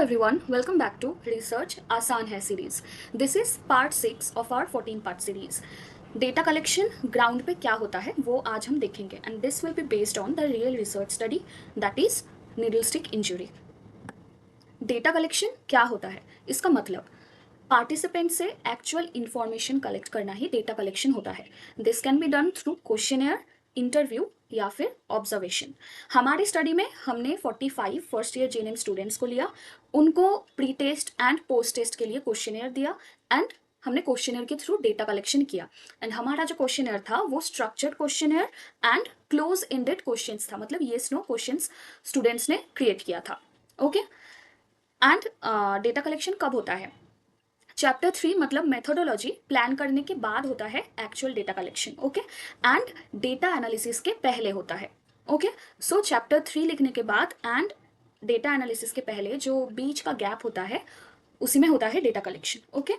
everyone, welcome back to Research आसान है series. This is part 6 of our 14 part series. Data collection ground पे क्या होता है वो आज हम देखेंगे and this will be based on the real research study that is needle stick injury. Data collection क्या होता है? इसका मतलब पार्टिसिपेंट से एक्चुअल इंफॉर्मेशन कलेक्ट करना ही डेटा कलेक्शन होता है. This can be done through questionnaire, interview या फिर ऑब्जर्वेशन. हमारी स्टडी में हमने 45 फर्स्ट ईयर जेएनएम स्टूडेंट्स को लिया, उनको pre test and post test के लिए क्वेश्चनेयर दिया एंड हमने क्वेश्चनेयर के थ्रू डेटा कलेक्शन किया. एंड हमारा जो क्वेश्चनेयर था वो structured questionnaire and close ended questions था, मतलब येस नो क्वेश्चंस स्टूडेंट्स ने क्रिएट किया था. ओके, एंड डेटा कलेक्शन कब होता है? चैप्टर 3 मतलब मेथोडोलॉजी प्लान करने के बाद होता है actual data collection. Okay, and data analysis के पहले होता है. ओके, सो चैप्टर 3 लिखने के बाद एंड डेटा एनालिसिस के पहले जो बीच का गैप होता है उसी में होता है डेटा कलेक्शन. ओके,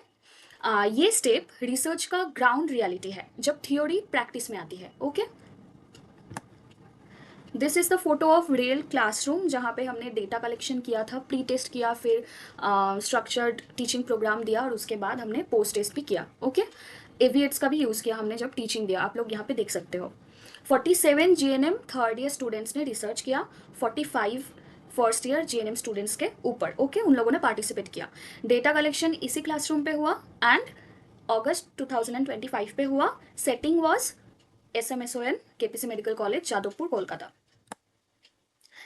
ये स्टेप रिसर्च का ग्राउंड रियलिटी है जब थियोरी प्रैक्टिस में आती है. Okay, this is the photo of real classroom जहाँ पे हमने डेटा कलेक्शन किया था, प्री टेस्ट किया, फिर स्ट्रक्चर्ड टीचिंग प्रोग्राम दिया और उसके बाद हमने पोस्ट टेस्ट भी किया. ओके, एवीएट्स का भी यूज़ किया हमने जब टीचिंग दिया, आप लोग यहाँ पे देख सकते हो. 47 जीएनएम थर्ड ईयर स्टूडेंट्स ने रिसर्च किया, 45 फर्स्ट ईयर जीएनएम स्टूडेंट्स के ऊपर. ओके, उन लोगों ने पार्टिसिपेट किया. डेटा कलेक्शन इसी क्लासरूम पे हुआ एंड अगस्त 2025 पे हुआ. Setting was SMSON KPC medical college Jadavpur Kolkata.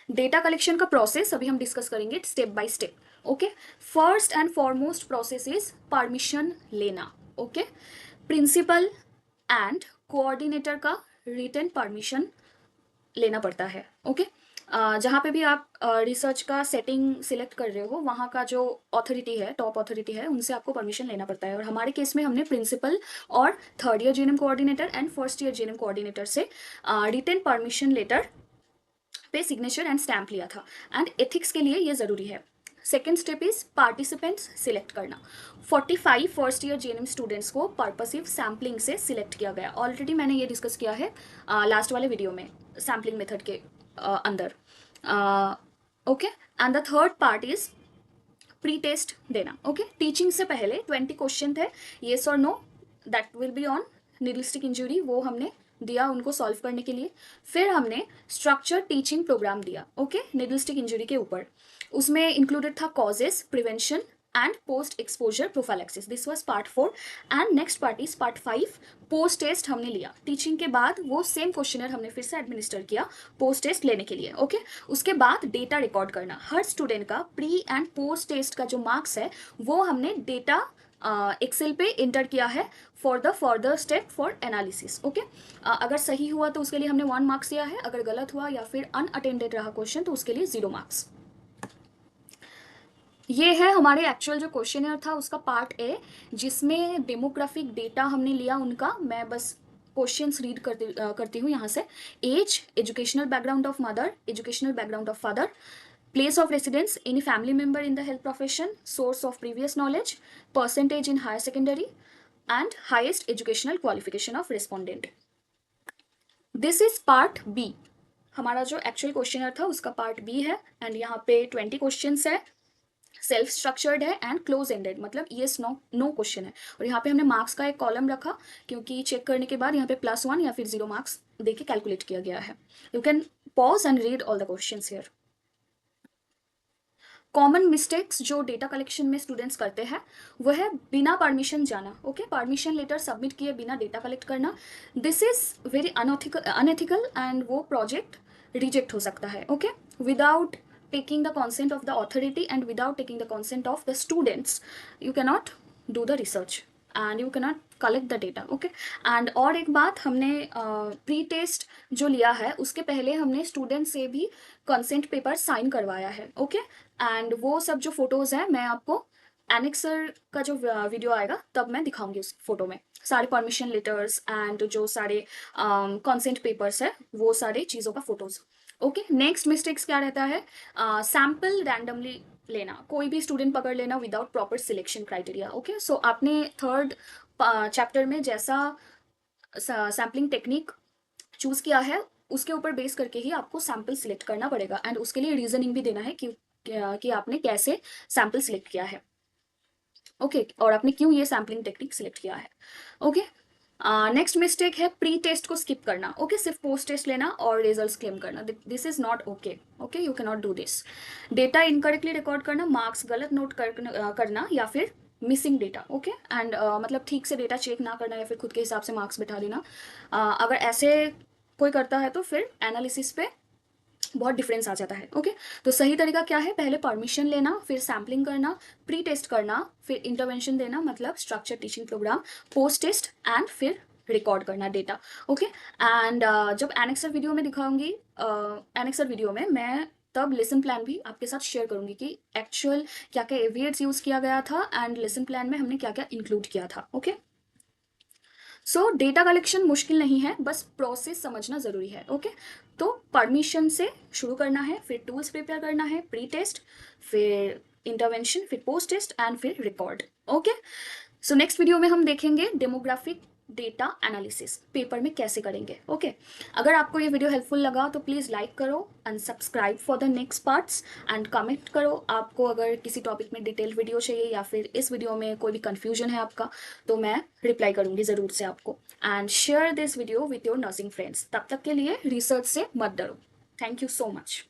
Data collection का प्रोसेस अभी हम डिस्कस करेंगे step by step. Okay, first and foremost process is permission लेना. ओके, प्रिंसिपल एंड कोऑर्डिनेटर का रिटन परमिशन लेना पड़ता है. ओके, जहाँ पे भी आप रिसर्च का सेटिंग सिलेक्ट कर रहे हो वहाँ का जो अथॉरिटी है, टॉप अथॉरिटी है, उनसे आपको परमिशन लेना पड़ता है. और हमारे केस में हमने प्रिंसिपल और third year GNM coordinator and first year GNM coordinator से रिटन परमिशन लेटर पे सिग्नेचर एंड स्टैम्प लिया था. एंड एथिक्स के लिए ये ज़रूरी है. Second step is participants select करना. 45 फर्स्ट ईयर जेएनएम स्टूडेंट्स को पर्पसिव सैम्पलिंग से सिलेक्ट किया गया. ऑलरेडी मैंने ये डिस्कस किया है लास्ट वाले वीडियो में सैम्पलिंग मेथड के अंदर. Okay, and the third part is pre test देना. ओके, टीचिंग से पहले 20 क्वेश्चन थे, येस और no, that will be on needle stick injury, वो हमने दिया उनको सॉल्व करने के लिए. फिर हमने स्ट्रक्चर टीचिंग प्रोग्राम दिया. ओके, नीडल स्टिक इंजरी के ऊपर. उसमें इंक्लूडेड था causes, prevention and post exposure prophylaxis. This was part 4 and next part is part 5. Post test हमने लिया. टीचिंग के बाद वो सेम क्वेश्चनर हमने फिर से एडमिनिस्टर किया पोस्ट टेस्ट लेने के लिए. ओके, उसके बाद डेटा रिकॉर्ड करना. हर स्टूडेंट का प्री एंड पोस्ट टेस्ट का जो मार्क्स है वो हमने डेटा एक्सेल पे इंटर किया है for the further step for analysis. Okay, अगर सही हुआ तो उसके लिए हमने 1 मार्क्स दिया है, अगर गलत हुआ या फिर अनअटेंडेड रहा क्वेश्चन तो उसके लिए 0 मार्क्स. ये है हमारे एक्चुअल जो क्वेश्चनर था उसका पार्ट ए, जिसमें डेमोग्राफिक डेटा हमने लिया उनका. मैं बस क्वेश्चंस रीड करती हूँ यहाँ से. Age, educational background of mother, educational background of father, place of residence, any family member in the health profession, source of previous knowledge, percentage in higher secondary, and highest educational qualification of respondent. This is part B. हमारा जो actual questionnaire था उसका part B है and यहाँ पे 20 questions है, self structured है and close ended, मतलब येस नो नो क्वेश्चन है. और यहाँ पे हमने मार्क्स का एक कॉलम रखा क्योंकि चेक करने के बाद यहाँ पे +1 या फिर 0 मार्क्स दे के कैलकुलेट किया गया है. You can pause and read all the questions here. Common mistakes जो डेटा कलेक्शन में स्टूडेंट्स करते हैं वो है बिना परमिशन जाना. ओके, परमिशन लेटर सबमिट किए बिना डेटा कलेक्ट करना. This is very unethical and वो प्रोजेक्ट रिजेक्ट हो सकता है. Okay, without taking the consent of the authority and without taking the consent of the students you cannot do the research and you cannot collect the data. Okay, and और एक बात, हमने pre test जो लिया है उसके पहले हमने स्टूडेंट से भी कंसेंट पेपर साइन करवाया है. ओके, एंड वो सब जो फोटोज़ हैं मैं आपको एनेक्सर का जो वीडियो आएगा तब मैं दिखाऊंगी उस फोटो में सारे परमिशन लेटर्स एंड जो सारे कंसेंट पेपर्स है वो सारे चीज़ों का फोटोज़. ओके, नेक्स्ट मिस्टेक्स क्या रहता है? सैम्पल रैंडमली लेना, कोई भी स्टूडेंट पकड़ लेना without proper selection criteria. Okay, so आपने थर्ड चैप्टर में जैसा सैम्पलिंग टेक्निक चूज़ किया है उसके ऊपर बेस करके ही आपको सैम्पल सिलेक्ट करना पड़ेगा एंड उसके लिए रीजनिंग भी देना है कि आपने कैसे सैम्पल सिलेक्ट किया है, ओके और आपने क्यों ये सैम्पलिंग टेक्निक सिलेक्ट किया है, ओके। नेक्स्ट मिस्टेक है प्री टेस्ट को स्किप करना, ओके सिर्फ पोस्ट टेस्ट लेना और रिजल्ट्स क्लेम करना, this is not okay, okay you can not do this. Data incorrectly record करना, मार्क्स गलत नोट करना या फिर मिसिंग डेटा, ओके एंड मतलब ठीक से डेटा चेक ना करना या फिर खुद के हिसाब से मार्क्स बिठा देना, अगर ऐसे कोई करता है तो फिर एनालिसिस पे बहुत डिफरेंस आ जाता है, ओके। तो सही तरीका क्या है, पहले परमिशन लेना, फिर सैम्पलिंग करना, प्री टेस्ट करना, फिर इंटरवेंशन देना मतलब structure teaching program, post test and फिर रिकॉर्ड करना डेटा, ओके। एंड जब एनेक्सर वीडियो में दिखाऊंगी, एनेक्सर वीडियो में मैं तब लेसन प्लान भी आपके साथ शेयर करूंगी कि एक्चुअल क्या क्या एविएट्स यूज किया गया था एंड लेसन प्लान में हमने क्या क्या इंक्लूड किया था, ओके। सो डेटा कलेक्शन मुश्किल नहीं है, बस प्रोसेस समझना ज़रूरी है, ओके। तो परमिशन से शुरू करना है, फिर टूल्स प्रिपेयर करना है, प्री टेस्ट, फिर इंटरवेंशन, फिर पोस्ट टेस्ट एंड फिर record, okay. So next video में हम देखेंगे डेमोग्राफिक डेटा एनालिसिस पेपर में कैसे करेंगे, ओके। अगर आपको ये वीडियो हेल्पफुल लगा तो प्लीज़ लाइक करो and subscribe for the next parts and comment करो आपको अगर किसी टॉपिक में डिटेल्ड वीडियो चाहिए या फिर इस वीडियो में कोई भी कन्फ्यूजन है आपका तो मैं रिप्लाई करूंगी ज़रूर से आपको। And share this video with your nursing friends, तब तक के लिए रिसर्च से मत डरो। Thank you so much.